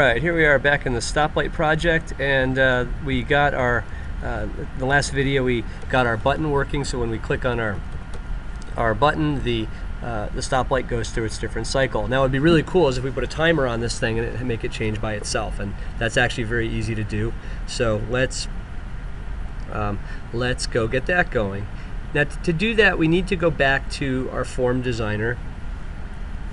Alright, here we are back in the Stoplight project, and we got our, the last video we got our button working, so when we click on our button, the stoplight goes through its different cycle. Now what would be really cool is if we put a timer on this thing and make it change by itself, and that's actually very easy to do. So let's go get that going. Now to do that, we need to go back to our form designer,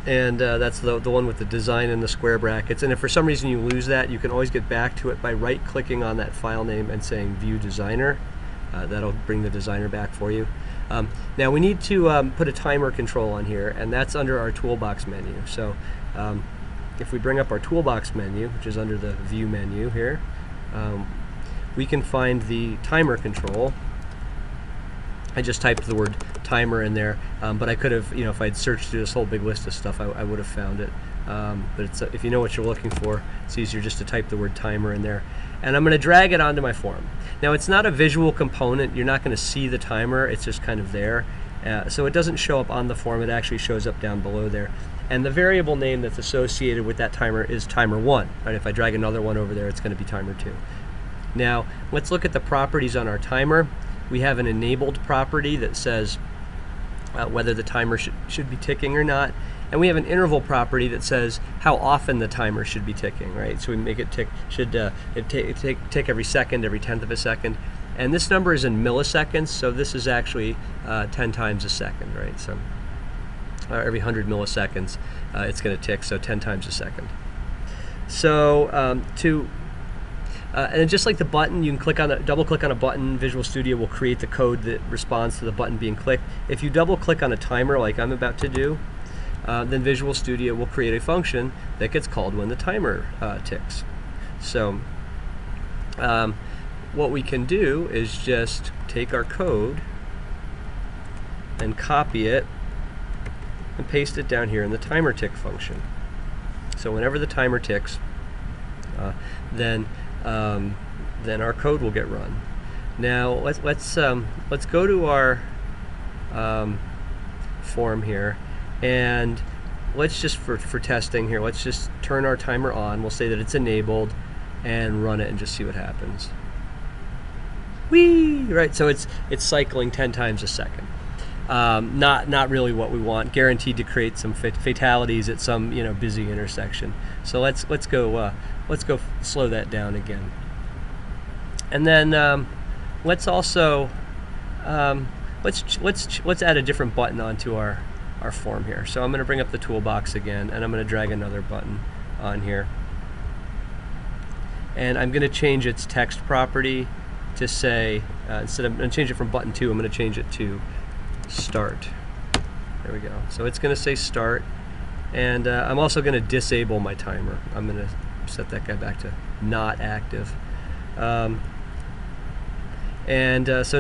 and that's the one with the design and the square brackets. And if for some reason you lose that, you can always get back to it by right-clicking on that file name and saying View Designer. That'll bring the designer back for you. Now we need to put a timer control on here, and that's under our toolbox menu. So if we bring up our toolbox menu, which is under the View menu here, we can find the timer control. I just typed the word timer in there, but I could have, if I'd searched through this whole big list of stuff, I would have found it. But it's, if you know what you're looking for, it's easier just to type the word timer in there. And I'm going to drag it onto my form. Now it's not a visual component, you're not going to see the timer, it's just kind of there. So it doesn't show up on the form, it actually shows up down below there. And the variable name that's associated with that timer is timer1. Right? If I drag another one over there, it's going to be timer2. Now let's look at the properties on our timer. We have an enabled property that says whether the timer should be ticking or not, and we have an interval property that says how often the timer should be ticking, right? So we make it tick, should it tick every second, every tenth of a second, and this number is in milliseconds, so this is actually 10 times a second, right? So every 100 milliseconds it's going to tick, so 10 times a second. So and just like the button, you can click on double click on a button. Visual Studio will create the code that responds to the button being clicked. If you double click on a timer like I'm about to do, then Visual Studio will create a function that gets called when the timer ticks. So what we can do is just take our code and copy it and paste it down here in the timer tick function. So whenever the timer ticks, then our code will get run. Now let's go to our form here, and let's just for testing here, let's just turn our timer on. We'll say that it's enabled and run it and just see what happens. Whee! Right, so it's cycling 10 times a second. Not really what we want. Guaranteed to create some fatalities at some busy intersection. So let's go slow that down again. And then let's also let's add a different button onto our form here. So I'm going to bring up the toolbox again, and I'm going to drag another button on here. And I'm going to change its text property to say I'm going to change it from button 2. I'm going to change it to start. There we go. So it's going to say start, and I'm also going to disable my timer. I'm going to set that guy back to not active. So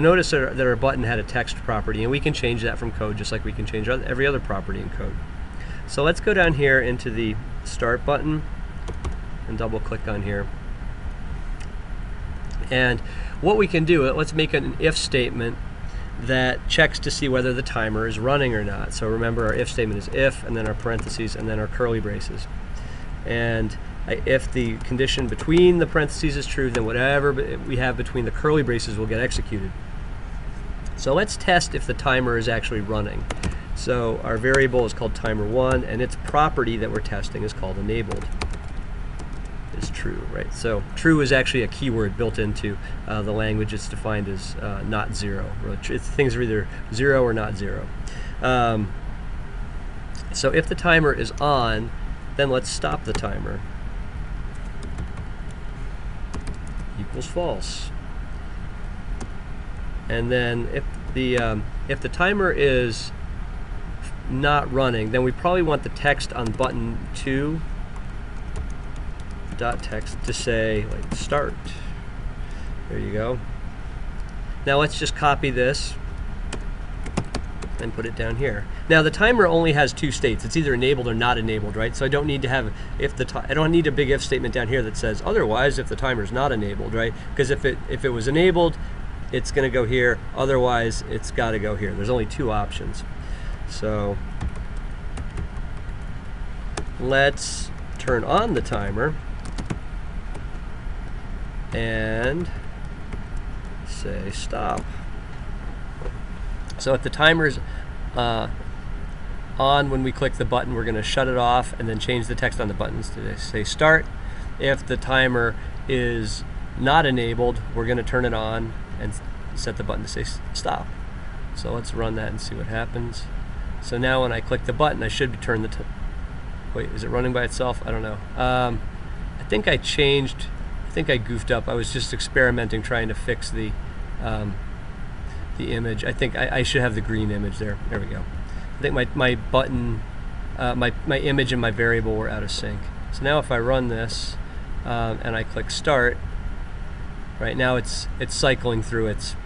notice that our button had a text property, and we can change that from code just like we can change every other property in code. So let's go down here into the start button and double click on here. And what we can do, let's make an if statement that checks to see whether the timer is running or not. So remember, our if statement is if, and then our parentheses, and then our curly braces. And if the condition between the parentheses is true, then whatever we have between the curly braces will get executed. So let's test if the timer is actually running. So our variable is called timer1, and its property that we're testing is called enabled. Is true, right? So true is actually a keyword built into the language. It's defined as not 0. Things are either 0 or not 0. So if the timer is on, then let's stop the timer. Equals false. And then if the timer is not running, then we probably want the text on button 2 dot text to say like start. There you go. Now let's just copy this and put it down here. Now the timer only has 2 states. It's either enabled or not enabled, right? So I don't need to have I don't need a big if statement down here that says otherwise if the timer is not enabled, right? Because if it was enabled, it's going to go here. Otherwise, it's got to go here. There's only 2 options. So let's turn on the timer and say stop. So if the timer's on when we click the button, we're going to shut it off and then change the text on the buttons to say start. If the timer is not enabled, we're going to turn it on and set the button to say stop. So let's run that and see what happens. So now when I click the button, I should turn the wait, is it running by itself? I don't know. I think I goofed up. I was just experimenting, trying to fix the image. I think I should have the green image there. There we go. I think my button, my image and my variable were out of sync. So now if I run this and I click start, right now it's cycling through its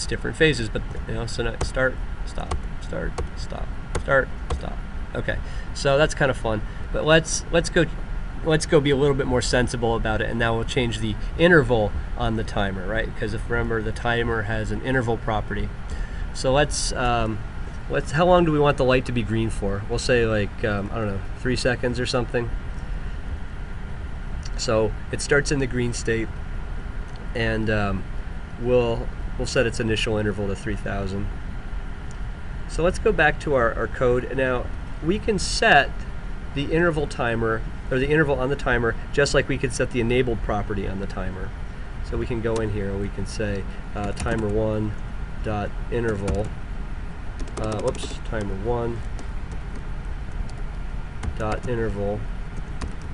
different phases. But so now start, stop, start, stop, start, stop. Okay, so that's kind of fun. But let's go be a little bit more sensible about it, and now we'll change the interval on the timer, right? Because remember, the timer has an interval property. So let's how long do we want the light to be green for? We'll say like I don't know, 3 seconds or something. So it starts in the green state, and we'll set its initial interval to 3000. So let's go back to our code. Now we can set the interval timer, or the interval on the timer, just like we could set the enabled property on the timer. So we can go in here and we can say timer1 dot interval. Timer1 dot interval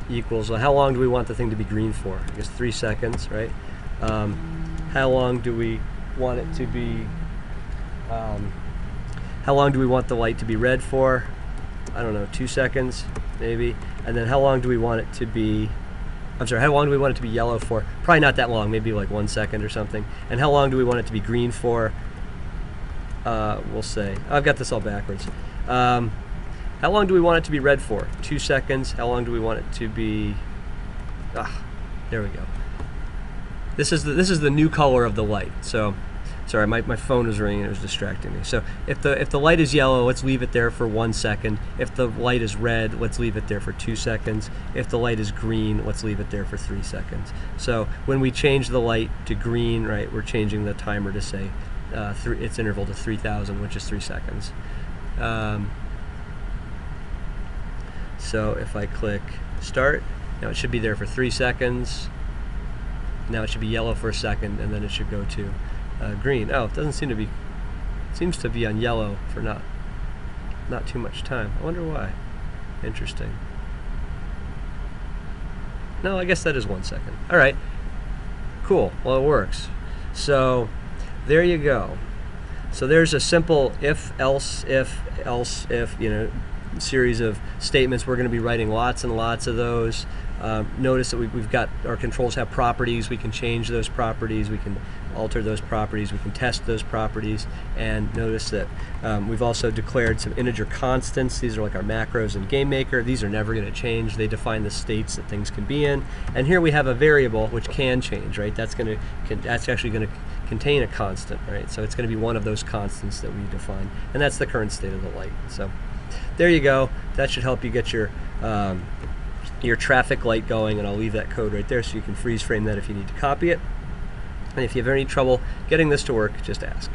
equals, how long do we want the thing to be green for? I guess 3 seconds, right? How long do we want it to be? How long do we want the light to be red for? I don't know, 2 seconds maybe. And then how long do we want it to be? How long do we want it to be yellow for? Probably not that long, maybe like 1 second or something. And how long do we want it to be green for? We'll say, I've got this all backwards. How long do we want it to be red for? 2 seconds. How long do we want it to be? There we go. This is the new color of the light. So, sorry, my phone was ringing. It was distracting me. So if the light is yellow, let's leave it there for 1 second. If the light is red, let's leave it there for 2 seconds. If the light is green, let's leave it there for 3 seconds. So when we change the light to green, right, we're changing the timer to say its interval to 3000, which is 3 seconds. So if I click start, now it should be there for 3 seconds. Now it should be yellow for a second, and then it should go to green. Oh, it doesn't seem to be. It seems to be on yellow for not too much time. I wonder why. Interesting. No, I guess that is 1 second. All right. Cool. Well, it works. So there you go. So there's a simple if, else, if, series of statements. We're going to be writing lots and lots of those. Notice that we've got, our controls have properties. We can change those properties. We can alter those properties. We can test those properties. And notice that we've also declared some integer constants. These are like our macros in GameMaker. These are never going to change. They define the states that things can be in. And here we have a variable which can change, right? That's actually going to contain a constant, right? So it's going to be one of those constants that we define. And that's the current state of the light. So there you go. That should help you get your traffic light going, and I'll leave that code right there so you can freeze frame that if you need to copy it. And if you have any trouble getting this to work, just ask.